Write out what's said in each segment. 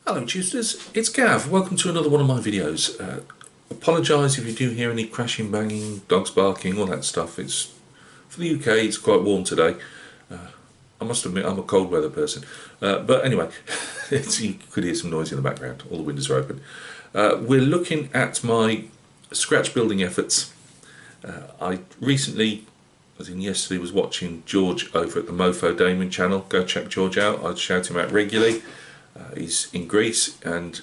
Hello Tutors, it's Gav. Welcome to another one of my videos. Apologise if you do hear any crashing, banging, dogs barking, all that stuff. It's for the UK, it's quite warm today. I must admit I'm a cold weather person. But anyway, you could hear some noise in the background. All the windows are open. We're looking at my scratch building efforts. I recently, as in yesterday, was watching George over at the Mofo Damon channel. Go check George out. I shout him out regularly. He's in Greece, and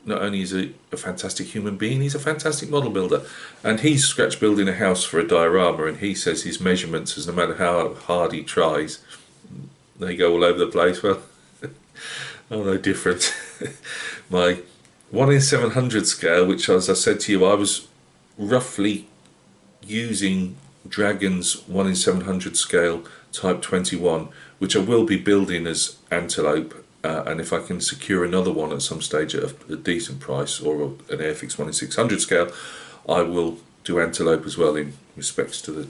not only is he a fantastic human being, he's a fantastic model builder. And he's scratch building a house for a diorama, and he says his measurements, as no matter how hard he tries, they go all over the place. Well, oh no different. My 1 in 700 scale, which, as I said to you, I was roughly using Dragon's 1 in 700 scale type 21, which I will be building as Antelope. And if I can secure another one at some stage at a decent price, or an Airfix 1 in 600 scale, I will do Antelope as well, in respects to the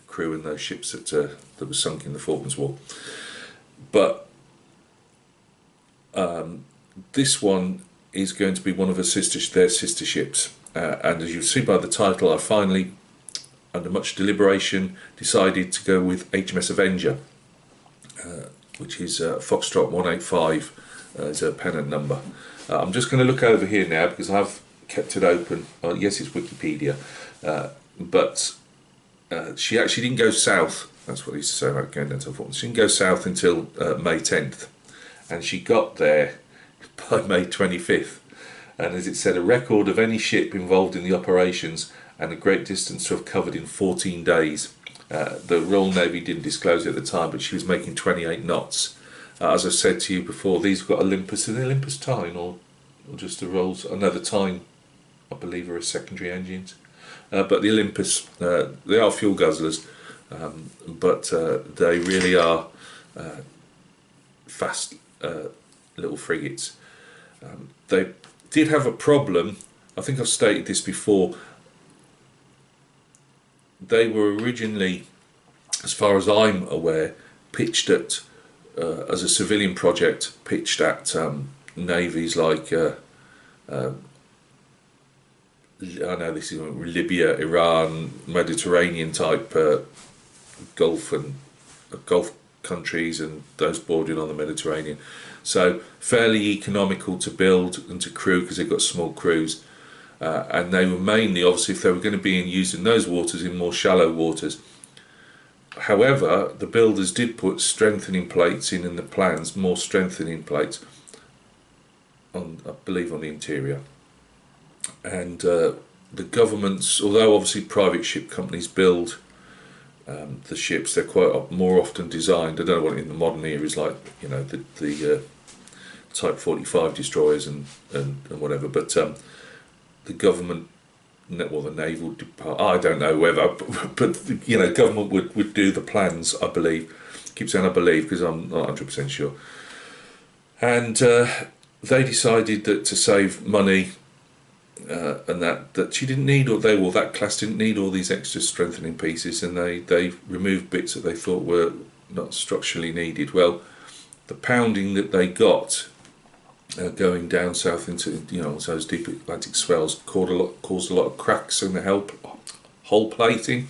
crew and those ships that were sunk in the Falklands War. But this one is going to be one of their sister ships, and as you see by the title, I finally, under much deliberation, decided to go with HMS Avenger, which is Foxtrot 185 as a pennant number. I'm just going to look over here now because I've kept it open. Yes, it's Wikipedia, but she actually didn't go south. That's what he used to say about going down to the Falklands. She didn't go south until May 10th, and she got there by May 25th. And as it said, a record of any ship involved in the operations and a great distance to have covered in 14 days. The Royal Navy didn't disclose it at the time, but she was making 28 knots. As I said to you before, these have got Olympus, and the Olympus Tyne, or just the Rolls. I know the Tyne, I believe, are secondary engines. But the Olympus, they are fuel guzzlers, but they really are fast little frigates. They did have a problem. I think I've stated this before. They were originally, as far as I'm aware, pitched at, as a civilian project, pitched at navies like, I know this is Libya, Iran, Mediterranean type Gulf countries and those bordering on the Mediterranean. So fairly economical to build and to crew because they've got small crews. And they were mainly, obviously, if they were going to be used in those waters, in more shallow waters. However, the builders did put strengthening plates in the plans, more strengthening plates, on, I believe, on the interior. And the governments, although obviously private ship companies build the ships, they're quite more often designed. I don't know what in the modern era is like, you know, the Type 45 destroyers and whatever, but the government, well, the naval department, I don't know whether, but you know, government would do the plans, I believe. Keep saying I believe because I'm not 100% sure. And they decided that to save money, and that she didn't need, or that class didn't need all these extra strengthening pieces, and they removed bits that they thought were not structurally needed. Well, the pounding that they got going down south into, you know, those deep Atlantic swells caused a lot of cracks in the hull plating,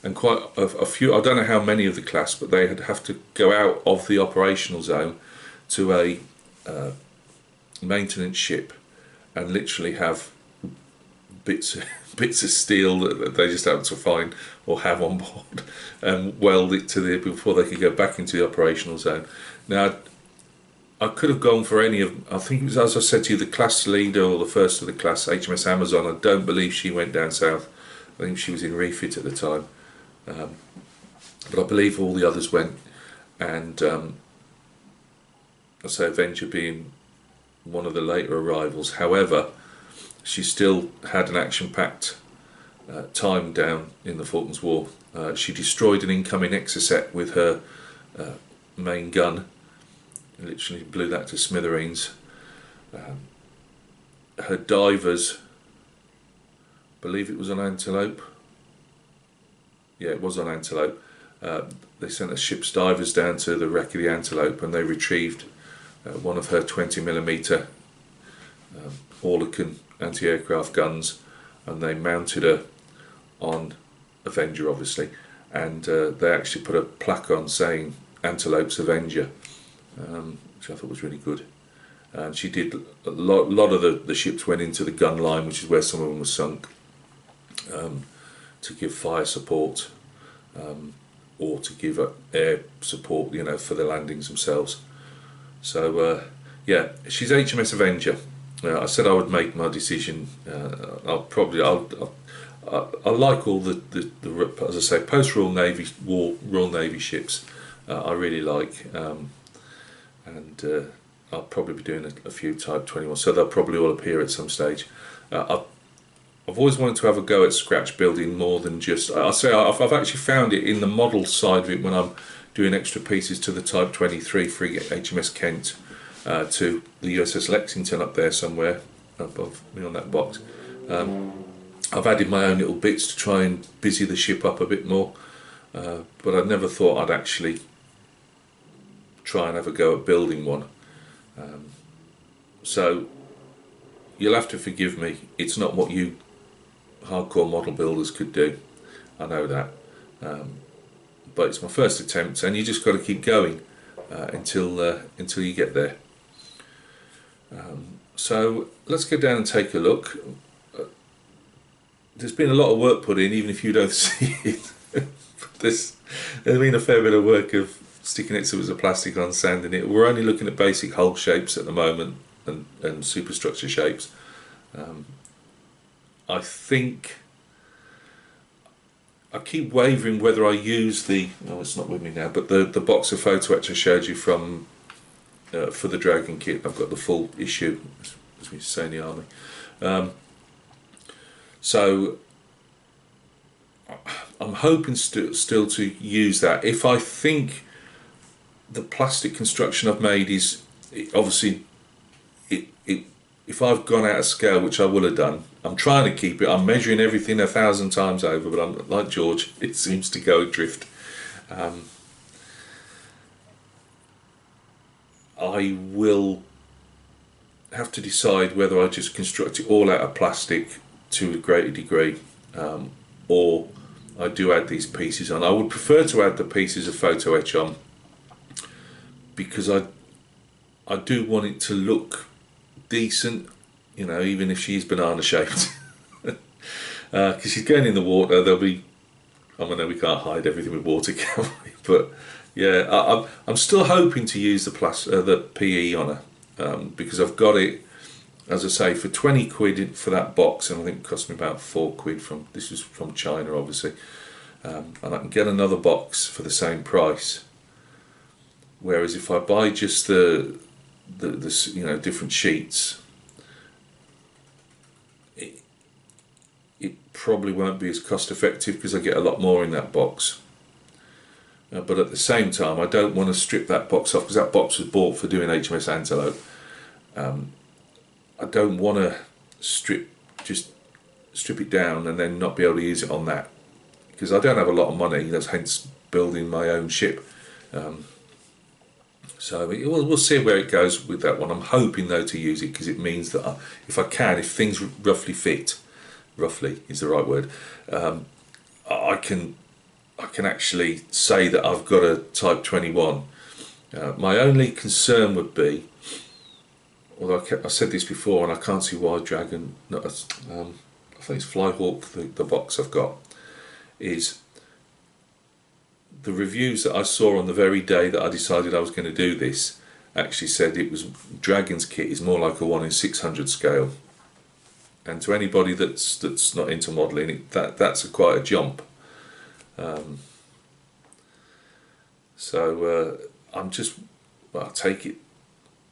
and quite a few. I don't know how many of the class, but they had have to go out of the operational zone to a maintenance ship and literally have bits of steel that they just happened to find or have on board and weld it to before they could go back into the operational zone. Now, I could have gone for any of, I think it was, as I said to you, the class leader, or the first of the class, HMS Amazon. I don't believe she went down south. I think she was in refit at the time. But I believe all the others went, and I say Avenger being one of the later arrivals. However, she still had an action-packed time down in the Falklands War. She destroyed an incoming Exocet with her main gun. Literally blew that to smithereens. Her divers, I believe it was on Antelope. Yeah, it was on Antelope. They sent a ship's divers down to the wreck of the Antelope, and they retrieved one of her 20mm Orlican anti-aircraft guns, and they mounted her on Avenger, obviously, and they actually put a plaque on saying Antelope's Avenger, which I thought was really good. And she did a lot of the ships went into the gun line, which is where some of them were sunk, to give fire support, or to give air support, you know, for the landings themselves. So yeah, she's HMS Avenger. I said I would make my decision. I like all the as I say, post Royal Navy Royal Navy ships. I really like, and I'll probably be doing a few Type 21, so they'll probably all appear at some stage. I've always wanted to have a go at scratch building more than just. I've actually found it in the model side of it when I'm doing extra pieces to the Type 23 frigate HMS Kent, to the USS Lexington up there somewhere above me on that box. I've added my own little bits to try and busy the ship up a bit more, but I never thought I'd actually try and have a go at building one. So you'll have to forgive me, it's not what you hardcore model builders could do, I know that, but it's my first attempt, and you just got to keep going until you get there. So let's go down and take a look. There's been a lot of work put in, even if you don't see it. There's been a fair bit of work of sticking it so it was a plastic on, sanding it. We're only looking at basic hull shapes at the moment, and superstructure shapes. I think I keep wavering whether I use the, no, it's not with me now, but the box of photo etch I showed you from for the Dragon kit. I've got the full issue, as we say in the army. So I'm hoping still to use that. If I think the plastic construction I've made is obviously, if I've gone out of scale, which I will have done, I'm trying to keep it. I'm measuring everything 1,000 times over, but I'm like George, it seems to go adrift. I will have to decide whether I just construct it all out of plastic to a greater degree, or I do add these pieces on. I would prefer to add the pieces of photo etch on, because I do want it to look decent, you know, even if she's banana shaped. Because she's going in the water, there'll be, I know we can't hide everything with water, can we? But yeah, I'm still hoping to use the PE on her, because I've got it, as I say, for 20 quid for that box, and I think it cost me about 4 quid from, this was from China obviously, and I can get another box for the same price. Whereas if I buy just the you know, different sheets, it probably won't be as cost effective, because I get a lot more in that box. But at the same time, I don't want to strip that box off, because that box was bought for doing HMS Antelope. I don't want to strip it down and then not be able to use it on that, because I don't have a lot of money. That's hence building my own ship. So we'll see where it goes with that one. I'm hoping though to use it, because it means that if I can, if things roughly fit, roughly is the right word, I can actually say that I've got a Type 21. My only concern would be, although I said this before, and I can't see why Dragon, I think it's Flyhawk, the box I've got, is the reviews that I saw on the very day that I decided I was going to do this actually said it was Dragon's kit is more like a 1 in 600 scale, and to anybody that's not into modelling, that's quite a jump. So I'm just, well, I take it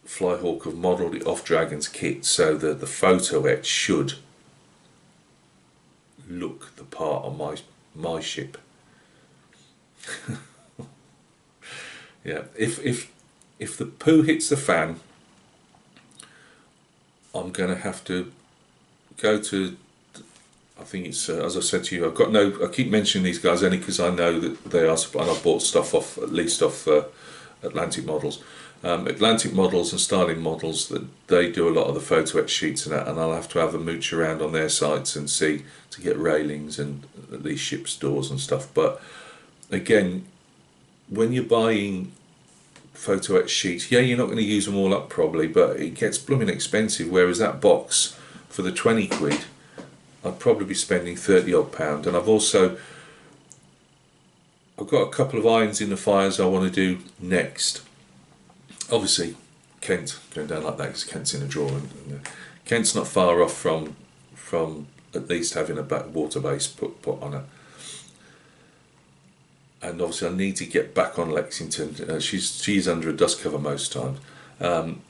Flyhawk have modelled it off Dragon's kit, so that the photo etch should look the part on my ship. Yeah, if the poo hits the fan, I'm gonna have to go to, I think it's as I said to you, I keep mentioning these guys only because I know that they are, and I've bought stuff off, at least off Atlantic Models. Atlantic Models and Starling Models, that they do a lot of the photo etch sheets and that, and I'll have to have a mooch around on their sites and see to get railings and these ship's doors and stuff. But again, when you're buying photo etch sheets, yeah, you're not going to use them all up probably, but it gets blooming expensive. Whereas that box for the 20 quid, I'd probably be spending 30 odd pound. And I've got a couple of irons in the fires I want to do next. Obviously, Kent going down like that because Kent's in a drawer, and Kent's not far off from at least having a water base put on her. And obviously, I need to get back on Lexington. She's under a dust cover most times, and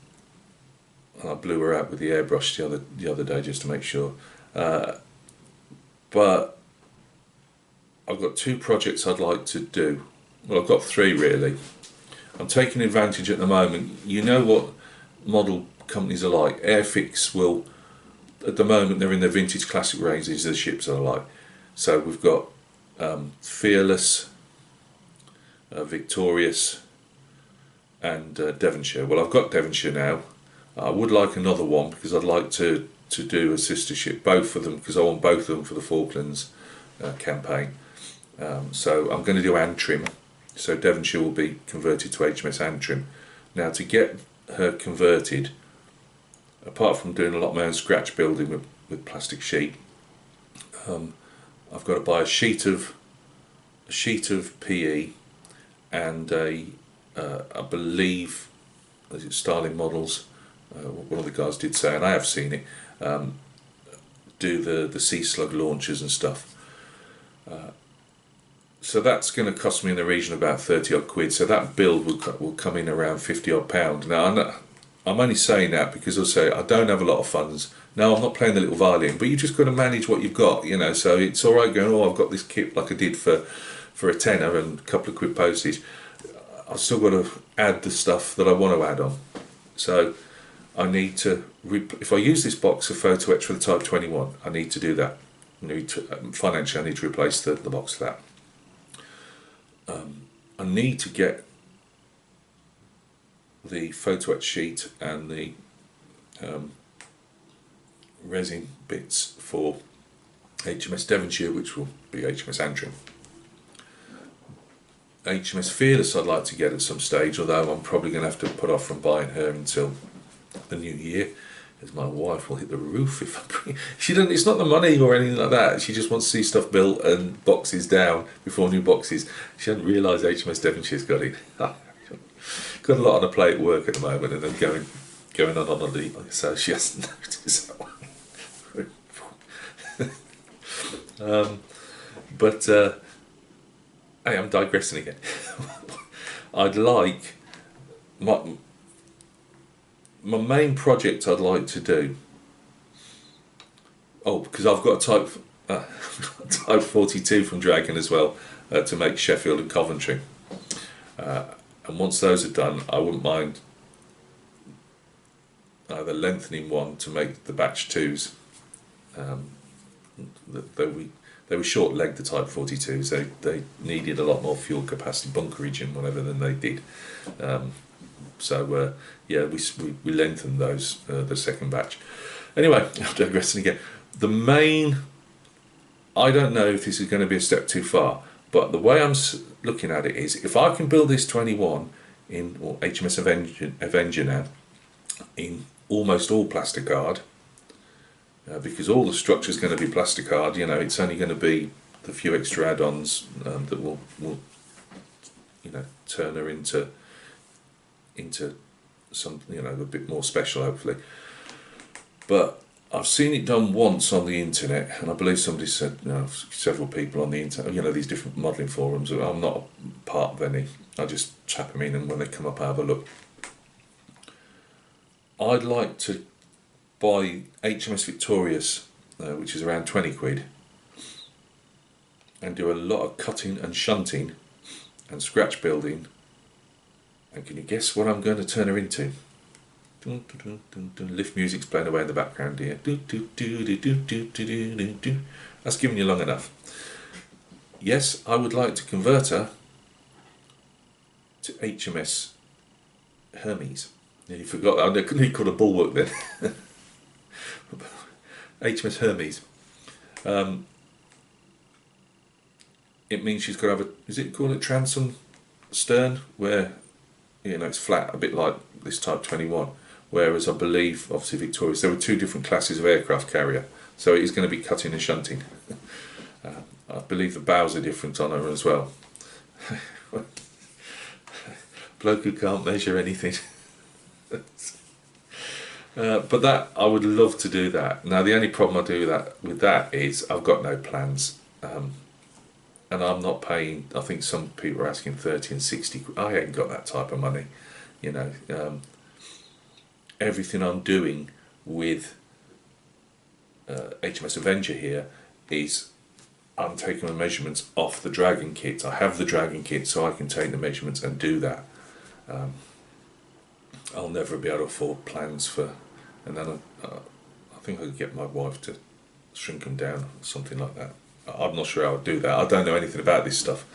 I blew her out with the airbrush the other day just to make sure. But I've got 2 projects I'd like to do. Well, I've got 3 really. I'm taking advantage at the moment. You know what model companies are like. Airfix will, at the moment, they're in their vintage classic ranges. The ships are like. So we've got Fearless, Victorious, and Devonshire. Well, I've got Devonshire now. I would like another one because I'd like to do a sister ship, both of them, because I want both of them for the Falklands campaign. So I'm going to do Antrim. So Devonshire will be converted to HMS Antrim. Now, to get her converted, apart from doing a lot of my own scratch building with plastic sheet, I've got to buy a sheet of PE and I believe, is it Starling Models? One of the guys did say, and I have seen it, do the Sea Slug launchers and stuff. So that's going to cost me in the region of about 30 odd quid. So that build will come in around 50 odd pound. Now I'm only saying that because I'll say I don't have a lot of funds. No, I'm not playing the little violin, but you just got to manage what you've got, you know. So it's all right going, oh, I've got this kit like I did for a tenner and a couple of quid postage. I've still got to add the stuff that I want to add on. So I need to, if I use this box of photo etch for the Type 21, I need to do that. Financially, I need to replace the box for that. I need to get the photo etch sheet and the resin bits for HMS Devonshire, which will be HMS Antrim. HMS Fearless I'd like to get at some stage, although I'm probably going to have to put off from buying her until the new year, as my wife will hit the roof if I bring. She doesn't. It's not the money or anything like that. She just wants to see stuff built and boxes down before new boxes. She hadn't realised HMS Devonshire's got it. Got a lot on her plate at work at the moment, and then going on a leave, so she hasn't noticed that one. But hey, I'm digressing again. I'd like my main project I'd like to do. Oh, because I've got a Type 42 from Dragon as well to make Sheffield and Coventry. And once those are done, I wouldn't mind either lengthening one to make the batch 2s. They were short-legged, the Type 42s. They needed a lot more fuel capacity, bunkerage and whatever than they did. So yeah, we lengthened those, the second batch. Anyway, I'm digressing again. The main, I don't know if this is going to be a step too far, but the way I'm looking at it is, if I can build this 21 in, or HMS Avenger now, in almost all plasticard, because all the structure is going to be plasticard, you know, it's only going to be the few extra add-ons that will you know, turn her into something, you know, a bit more special, hopefully. But I've seen it done once on the internet, and I believe somebody said, you know, several people on the internet, you know, these different modelling forums. I'm not part of any. I just tap them in, and when they come up, I have a look. I'd like to buy HMS Victorious, which is around 20 quid, and do a lot of cutting and shunting and scratch building. And can you guess what I'm going to turn her into? Dun, dun, dun, dun. Lift music's playing away in the background here. That's giving you long enough. Yes, I would like to convert her to HMS Hermes. Nearly forgot that. I couldn't call it a bulwark then. HMS Hermes. It means she's got to have a, is it called a transom stern, where, you know, it's flat, a bit like this Type 21. Whereas I believe, obviously Victoria's, there were two different classes of aircraft carrier, so it is going to be cutting and shunting. I believe the bows are different on her as well. Bloke who can't measure anything. But that, I would love to do that. Now the only problem I do with that is I've got no plans, and I'm not paying. I think some people are asking 30 and 60. I ain't got that type of money, you know. Everything I'm doing with HMS Avenger here is I'm taking the measurements off the Dragon kit. I have the Dragon kit, so I can take the measurements and do that. I'll never be able to afford plans for, and then I think I could get my wife to shrink them down, something like that. I'm not sure how I'd do that. I don't know anything about this stuff,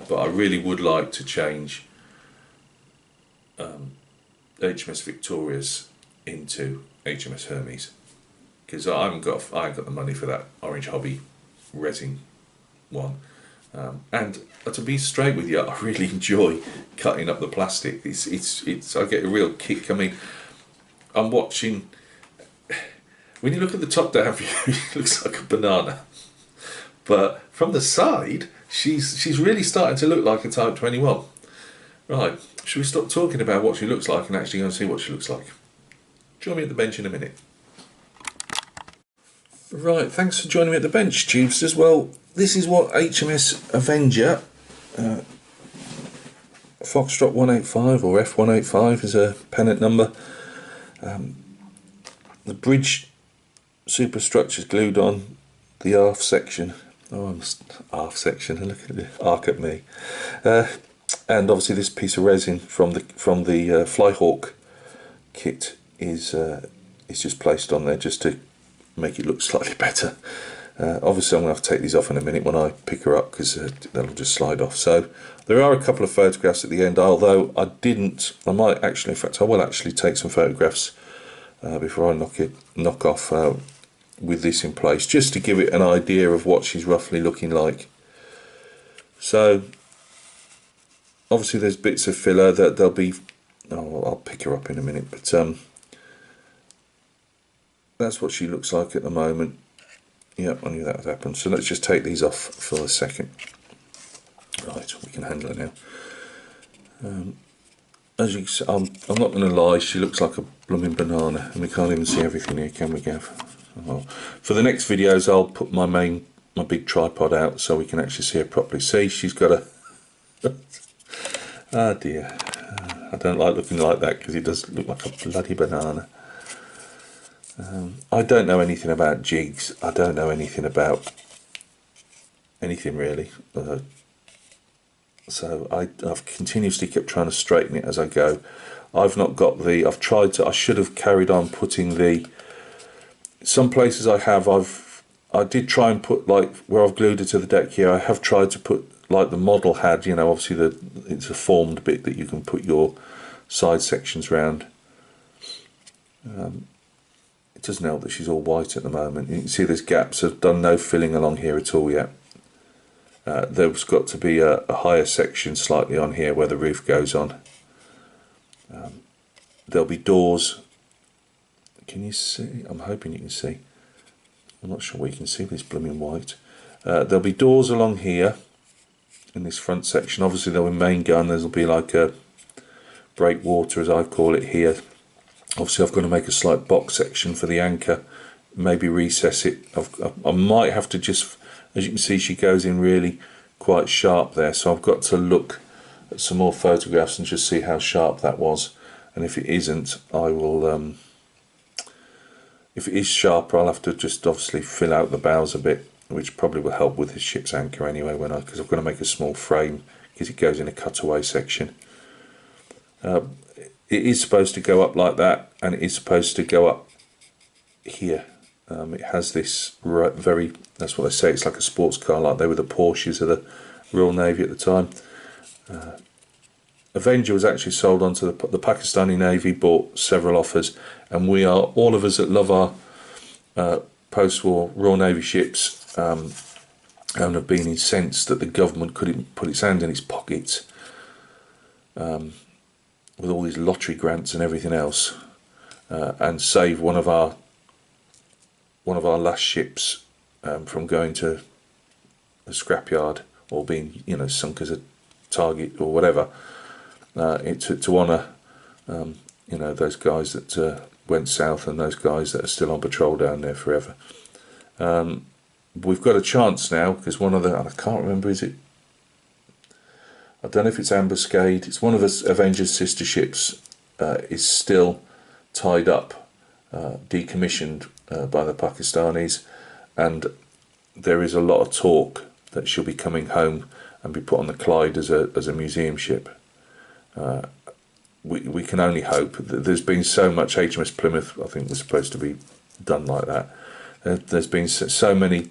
but I really would like to change HMS Victoria's into HMS Hermes, because I ain't got the money for that Orange Hobby resin one. And to be straight with you, I really enjoy cutting up the plastic. It's I get a real kick. I mean, I'm watching. When you look at the top down view, it looks like a banana, but from the side, she's really starting to look like a Type 21. Right, should we stop talking about what she looks like and actually go and see what she looks like? Join me at the bench in a minute. Right, thanks for joining me at the bench, Tubesters. Well, this is what HMS Avenger, Foxtrot 185 or F185 is a pennant number. The bridge superstructure's glued on the aft section. Aft section. Look at the arc at me. And obviously this piece of resin from the Flyhawk kit is just placed on there just to make it look slightly better. Obviously I'm going to have to take these off in a minute when I pick her up, because they'll just slide off. So there are a couple of photographs at the end, although I might actually, in fact I will actually take some photographs before I knock off with this in place, just to give it an idea of what she's roughly looking like. So obviously there's bits of filler that there'll be, I'll pick her up in a minute, but that's what she looks like at the moment. Yep, I knew that would happen. So let's just take these off for a second. Right, we can handle it now. As you can see, I'm not going to lie, she looks like a blooming banana, and we can't even see everything here, can we, Gav? Well, for the next videos I'll put my big tripod out so we can actually see her properly. See, she's got a ah dear, I don't like looking like that because it does look like a bloody banana. I don't know anything about jigs. I don't know anything about anything really. So I've continuously kept trying to straighten it as I go. I've not got the. I've tried to. I should have carried on putting the. Some places I did try and put, like where I've glued it to the deck here. I have tried to put, like the model had. You know, obviously it's a formed bit that you can put your side sections round. It doesn't help that she's all white at the moment. You can see there's gaps. I've done no filling along here at all yet. There's got to be a higher section slightly on here where the roof goes on. There'll be doors. Can you see? I'm hoping you can see. I'm not sure what you can see with this blooming white. There'll be doors along here in this front section. Obviously there'll be main gun. There'll be like a breakwater, as I call it here. Obviously I've got to make a slight box section for the anchor, maybe recess it. I might have to just, as you can see, she goes in really quite sharp there, so I've got to look at some more photographs and just see how sharp that was. And if it isn't, I will, if it is sharper, I'll have to just obviously fill out the bows a bit, which probably will help with the ship's anchor anyway, because I'm going to make a small frame because it goes in a cutaway section. It is supposed to go up like that, and it is supposed to go up here. It has this very, that's what they say, it's like a sports car, like they were the Porsches of the Royal Navy at the time. Avenger was actually sold onto the Pakistani Navy, bought several offers, and we are, all of us that love our post-war Royal Navy ships, and have been incensed that the government couldn't put its hand in its pockets with all these lottery grants and everything else, and save one of our last ships from going to a scrapyard or being, you know, sunk as a target or whatever. To honour, you know, those guys that went south and those guys that are still on patrol down there forever. We've got a chance now, because one of the, I can't remember, is it, I don't know if it's Ambuscade, it's one of the Avenger's sister ships, is still tied up, decommissioned by the Pakistanis, and there is a lot of talk that she'll be coming home and be put on the Clyde as a museum ship. We can only hope. There's been so much. HMS Plymouth, I think, was supposed to be done like that. There's been so many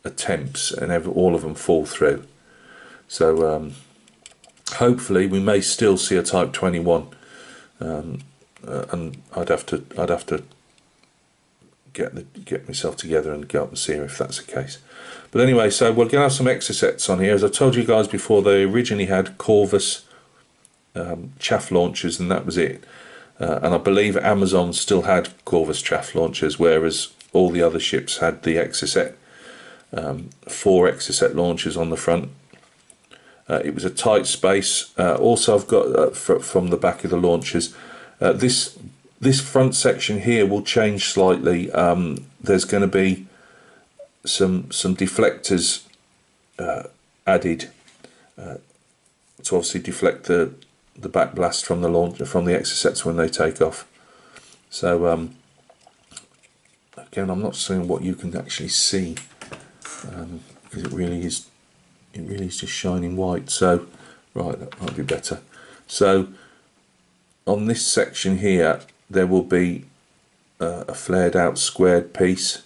attempts, and all of them fall through. So hopefully we may still see a Type 21, and I'd have to get myself together and go up and see her if that's the case. But anyway, so we're going to have some Exocets on here. As I told you guys before, they originally had Corvus chaff launchers, and that was it. And I believe Amazon still had Corvus chaff launchers, whereas all the other ships had the Exocet, 4 Exocet launchers on the front. It was a tight space. Also, I've got from the back of the launchers, this front section here will change slightly. There's going to be some deflectors added to obviously deflect the backblast from the launcher, from the Exocets when they take off. So again, I'm not seeing what you can actually see, because it really is just shining white. So right, that might be better. So on this section here, there will be a flared out squared piece.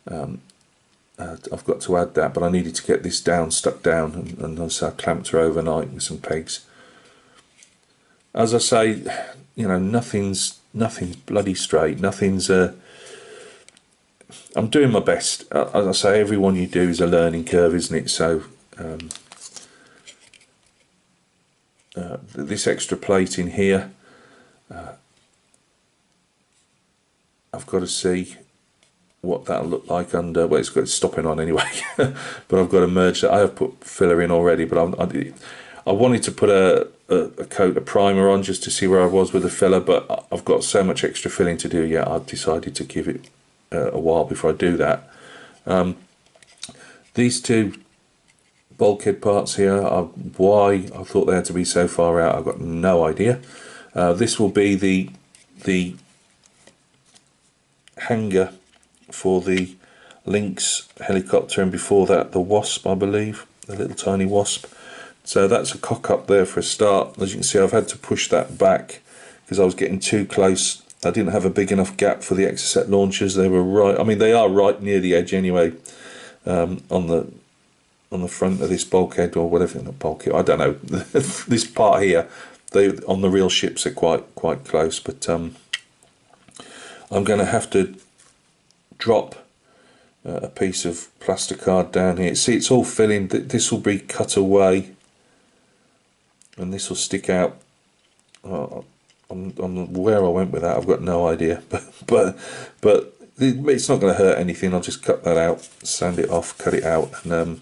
I've got to add that, but I needed to get this stuck down, and also I clamped her overnight with some pegs. As I say, you know, nothing's bloody straight. Nothing's. I'm doing my best. As I say, every one you do is a learning curve, isn't it? So this extra plate in here, I've got to see what that'll look like under, well, it's got stopping on anyway, but I've got to merge that. I have put filler in already, but I wanted to put a coat of primer on just to see where I was with the filler, but I've got so much extra filling to do yet, I've decided to give it a while before I do that. These two bulkhead parts here, why I thought they had to be so far out, I've got no idea. This will be the hangar for the Lynx helicopter, and before that the Wasp, I believe, the little tiny Wasp. So that's a cock up there for a start. As you can see, I've had to push that back because I was getting too close. I didn't have a big enough gap for the Exocet launchers. They were right, I mean they are right near the edge anyway, on the front of this bulkhead, or whatever, not bulkhead, I don't know. This part here, they on the real ships are quite close, but I'm going to have to drop a piece of plasticard down here. See, it's all filling. This will be cut away, and this will stick out. On where I went with that, I've got no idea. But it's not going to hurt anything. I'll just cut that out, sand it off, cut it out, and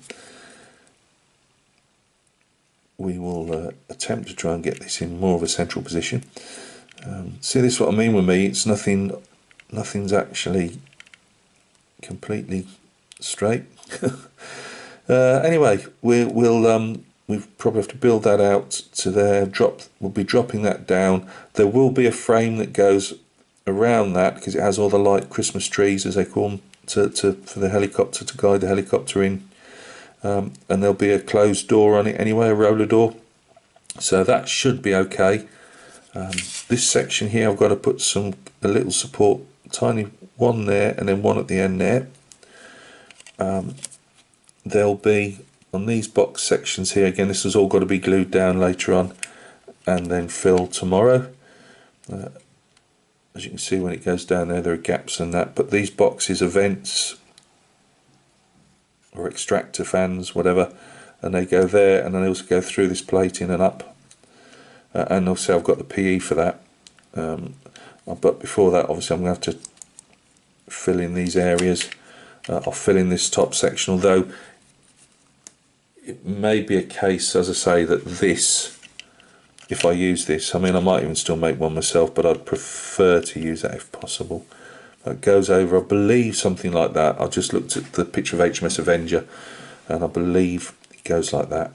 we will attempt to try and get this in more of a central position. See, this is what I mean with me. It's nothing's actually completely straight. Anyway, we probably have to build that out to there. We'll be dropping that down. There will be a frame that goes around that because it has all the light Christmas trees, as they call them, for the helicopter, to guide the helicopter in. And there'll be a closed door on it anyway, a roller door. So that should be okay. This section here, I've got to put a little support, tiny one there, and then one at the end there. There'll be on these box sections here, again, this has all got to be glued down later on. and then fill tomorrow. As you can see, when it goes down there are gaps and that, but these boxes are vents or extractor fans, whatever, and they go there, and then they also go through this plating and up, and also I've got the PE for that, but before that obviously I'm going to have to fill in these areas. I'll fill in this top section, although it may be a case, as I say, that this, if I use this, I mean I might even still make one myself, but I'd prefer to use that if possible. It goes over, I believe, something like that. I just looked at the picture of HMS Avenger, and I believe it goes like that.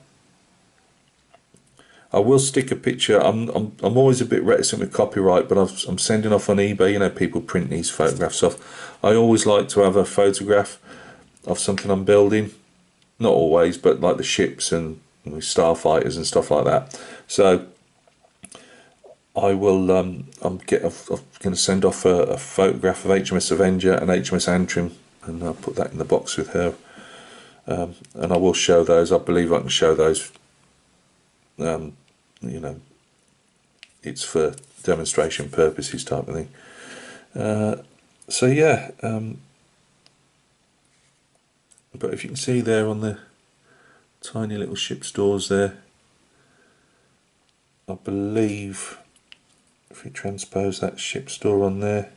I will stick a picture. I'm always a bit reticent with copyright, but I'm sending off on eBay. You know, people print these photographs off. I always like to have a photograph of something I'm building. Not always, but like the ships and starfighters and stuff like that. So I will. I'm going to send off a photograph of HMS Avenger and HMS Antrim, and I'll put that in the box with her. And I will show those. I believe I can show those. You know, it's for demonstration purposes type of thing. So yeah, but if you can see there on the tiny little ship's doors there, I believe if we transpose that ship's door on there,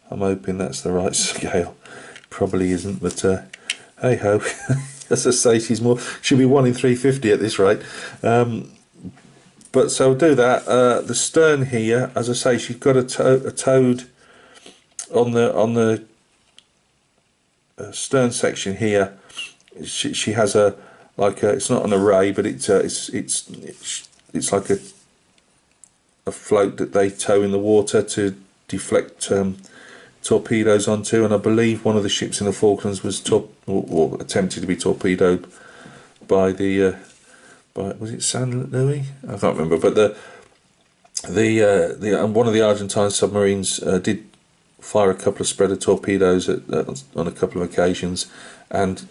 I'm hoping that's the right scale. Probably isn't, but hey ho. As I say, she'll be 1 in 350 at this rate. But so I'll do that. The stern here, as I say, she's got a toad on the stern section here. She has it's not an array, but it's like a float that they tow in the water to deflect torpedoes onto. And I believe one of the ships in the Falklands was or attempted to be torpedoed by the. Was it San Louis? I can't remember, but one of the Argentine submarines did fire a couple of spreader torpedoes on a couple of occasions, and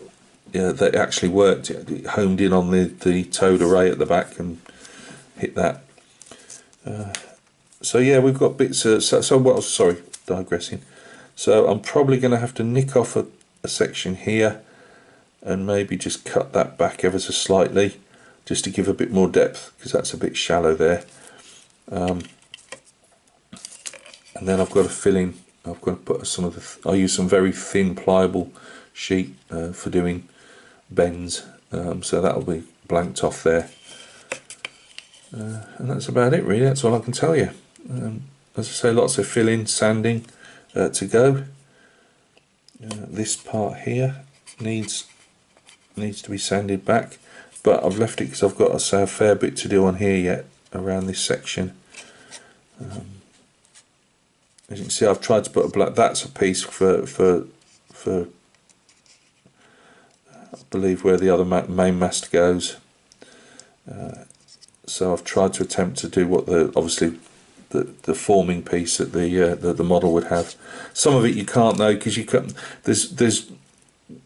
they actually worked. It homed in on the towed array at the back and hit that. So yeah, we've got bits. Sorry, digressing. So I'm probably going to have to nick off a section here, and maybe just cut that back ever so slightly, just to give a bit more depth, because that's a bit shallow there. And then I've got to fill in. I've got to put I use some very thin pliable sheet for doing bends, so that'll be blanked off there. And that's about it really. That's all I can tell you. As I say, lots of filling, sanding to go. This part here needs to be sanded back, but I've left it because I've got a fair bit to do on here yet around this section. As you can see, I've tried to put a black. That's a piece for I believe where the other main mast goes. So I've tried to attempt to do what obviously the forming piece that the model would have. Some of it you can't know, because you can. There's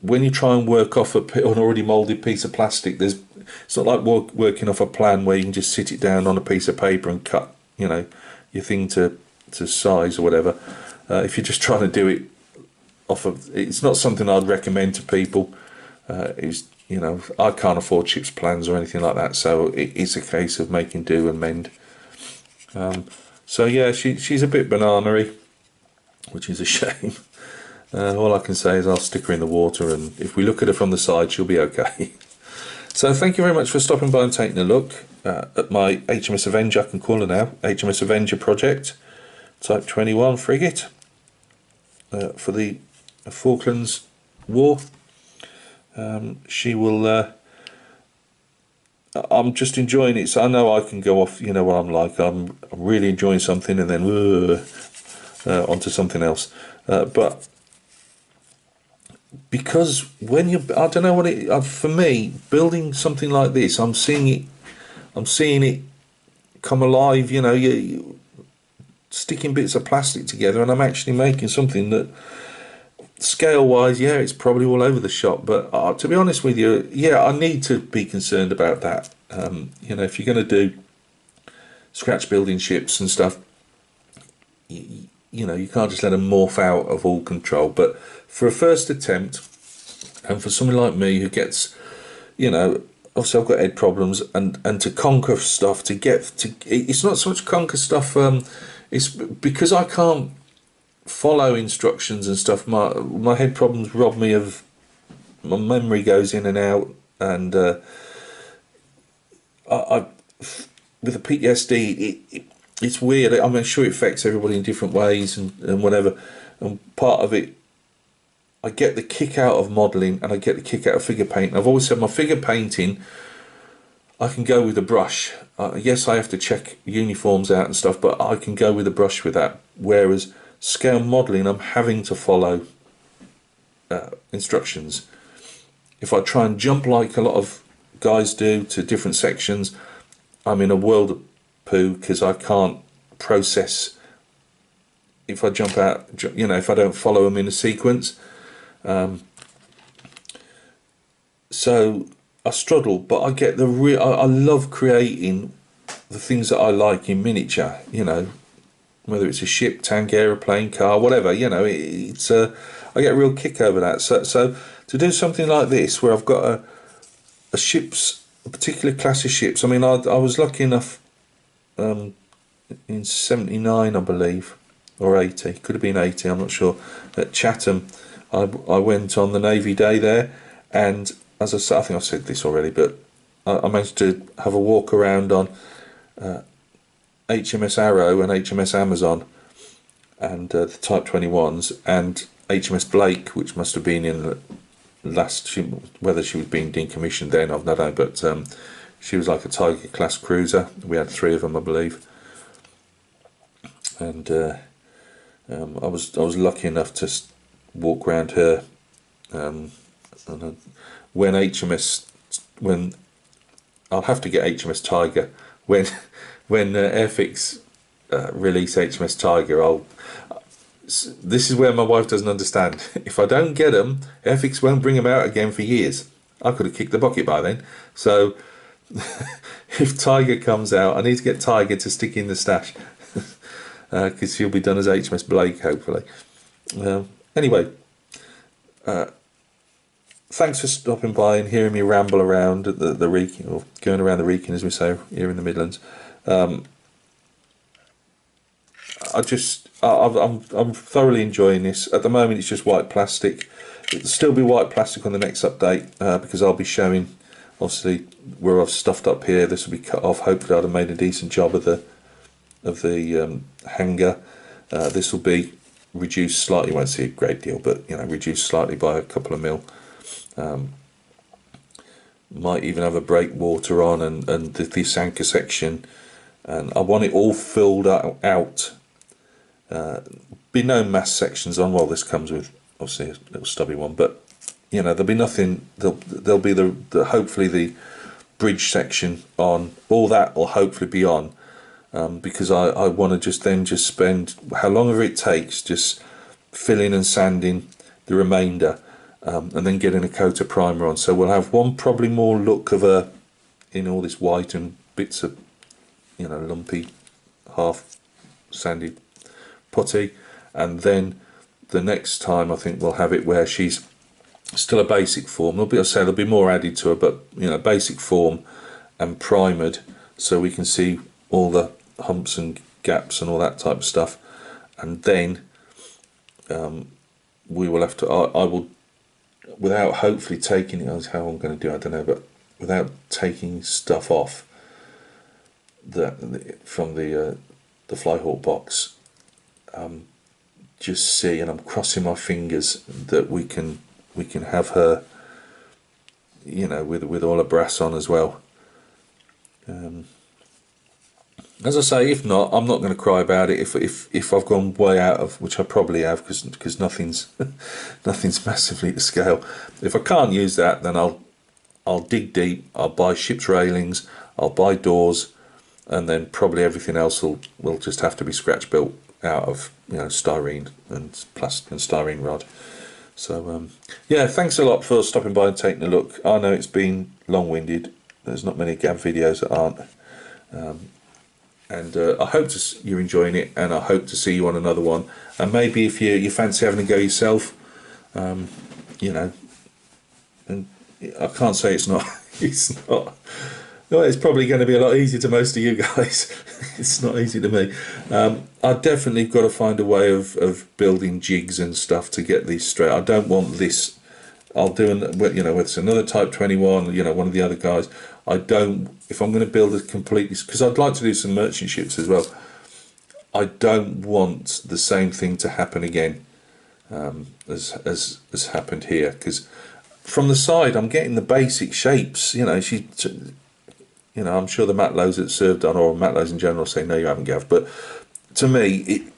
when you try and work off an already moulded piece of plastic, it's not like working off a plan where you can just sit it down on a piece of paper and cut, your thing to size or whatever. If you're just trying to do it it's not something I'd recommend to people. I can't afford ships plans or anything like that, so it's a case of making do and mend. So yeah, she's a bit banana-y, which is a shame. All I can say is I'll stick her in the water, and if we look at her from the side, she'll be okay. So thank you very much for stopping by and taking a look at my HMS Avenger, I can call her now, HMS Avenger project, Type 21 frigate for the Falklands War. She will. I'm just enjoying it. So I know I can go off. You know what I'm like. I'm really enjoying something and then onto something else. But because when I don't know what it. For me, building something like this, I'm seeing it come alive. You sticking bits of plastic together, and I'm actually making something that, scale wise, yeah, it's probably all over the shop, but to be honest with you, yeah, I need to be concerned about that. If you're going to do scratch building ships and stuff, you know, you can't just let them morph out of all control. But for a first attempt, and for someone like me who gets, you know, obviously I've got head problems, and to conquer stuff, to get to, it's not so much conquer stuff, it's because I can't follow instructions and stuff. My head problems rob me of, my memory goes in and out, and I with the PTSD, it's weird. I'm sure it affects everybody in different ways, and whatever. And part of it, I get the kick out of modelling, and I get the kick out of figure painting. I've always said my figure painting, I can go with a brush. Yes, I have to check uniforms out and stuff, but I can go with a brush with that. Whereas scale modelling, I'm having to follow instructions. If I try and jump like a lot of guys do to different sections, I'm in a world of poo, because I can't process if I jump out, you know, if I don't follow them in a sequence. So I struggle, but I get the real. I love creating the things that I like in miniature. You know, whether it's a ship, tank, aeroplane, car, whatever. You know, it's I get a real kick over that. So to do something like this, where I've got a ship's, a particular class of ships. I mean, I was lucky enough in '79, I believe, or 80. Could have been 80. I'm not sure. At Chatham, I went on the Navy Day there, and as I said, I think I've said this already, but I managed to have a walk around on HMS Arrow and HMS Amazon, and the Type 21s, and HMS Blake, which must have been in the last, whether she was being decommissioned then, I've no idea, but she was like a Tiger class cruiser. We had 3 of them, I believe, and I was lucky enough to walk around her. And when I'll have to get HMS Tiger, when Airfix release HMS Tiger, this is where my wife doesn't understand. If I don't get them, Airfix won't bring them out again for years. I could have kicked the bucket by then. So if Tiger comes out, I need to get Tiger to stick in the stash, because she'll be done as HMS Blake, hopefully. Anyway, thanks for stopping by and hearing me ramble around at the Wrekin, or going around the Wrekin, as we say here in the Midlands. I'm thoroughly enjoying this. At the moment, it's just white plastic. It'll still be white plastic on the next update, because I'll be showing, obviously, where I've stuffed up here. This will be cut off. Hopefully, I'd have made a decent job of the hanger. This will be reduced slightly. You won't see a great deal, but you know, reduced slightly by a couple of mil. Might even have a breakwater on, and this anchor section, and I want it all filled out. Be no mass sections on. Well, this comes with obviously a little stubby one, but you know, there'll be nothing. There'll be the hopefully the bridge section on. All that will hopefully be on, because I want to just spend how long ever it takes just filling and sanding the remainder. And then getting a coat of primer on, so we'll have one probably more look of a, in all this white and bits of, you know, lumpy half sandy putty, and then the next time I think we'll have it where she's still a basic form. There'll be more added to her, but you know, basic form and primered, so we can see all the humps and gaps and all that type of stuff, and then we will have to. I will. Without hopefully taking it, how I'm going to do it, I don't know, but without taking stuff off from the Flyhawk box, just see, and I'm crossing my fingers that we can have her, you know, with all her brass on as well. As I say, if not, I'm not going to cry about it. If I've gone way out of, which I probably have, because nothing's massively to scale. If I can't use that, then I'll dig deep. I'll buy ship's railings. I'll buy doors, and then probably everything else will just have to be scratch built out of, you know, styrene and plastic and styrene rod. So yeah, thanks a lot for stopping by and taking a look. I know it's been long-winded. There's not many Gab videos that aren't. and I hope you're enjoying it, and I hope to see you on another one. And maybe if you fancy having a go yourself, you know, and I can't say it's not it's not. Well, it's probably going to be a lot easier to most of you guys. It's not easy to me. I definitely got to find a way of building jigs and stuff to get these straight. I don't want this. I'll do, you know, with another Type 21, you know, one of the other guys. I don't, if I'm going to build a completely, because I'd like to do some merchant ships as well. I don't want the same thing to happen again as happened here, because from the side I'm getting the basic shapes. You know, you know, I'm sure the Matlows that served on, or Matlows in general, say no, you haven't, Gav. But to me,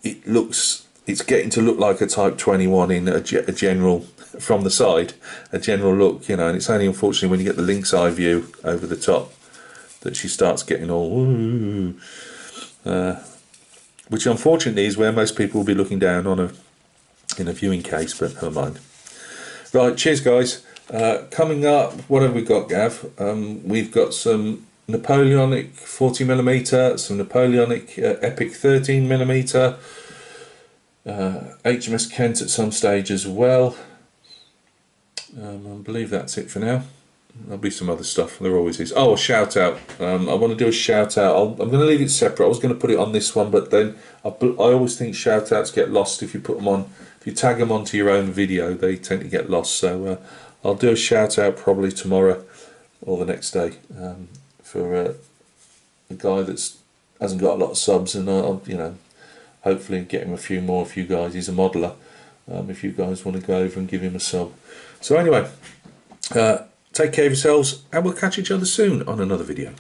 it looks, it's getting to look like a Type 21 in a general, from the side, a general look, you know. And it's only unfortunately when you get the lynx eye view over the top that she starts getting all, which unfortunately is where most people will be looking down on in a viewing case. But never mind. Right, cheers, guys. Coming up, what have we got, Gav? We've got some Napoleonic 40mm, some Napoleonic Epic 13mm, HMS Kent at some stage as well. I believe that's it for now. There'll be some other stuff, there always is. Oh, a shout out. I want to do a shout out. I'm going to leave it separate. I was going to put it on this one, but then I always think shout outs get lost if you put them on. If you tag them onto your own video, they tend to get lost. So I'll do a shout out probably tomorrow or the next day for a guy that hasn't got a lot of subs, and I'll, you know, hopefully get him a few more. If you guys, he's a modeler. If you guys want to go over and give him a sub. So anyway, take care of yourselves, and we'll catch each other soon on another video.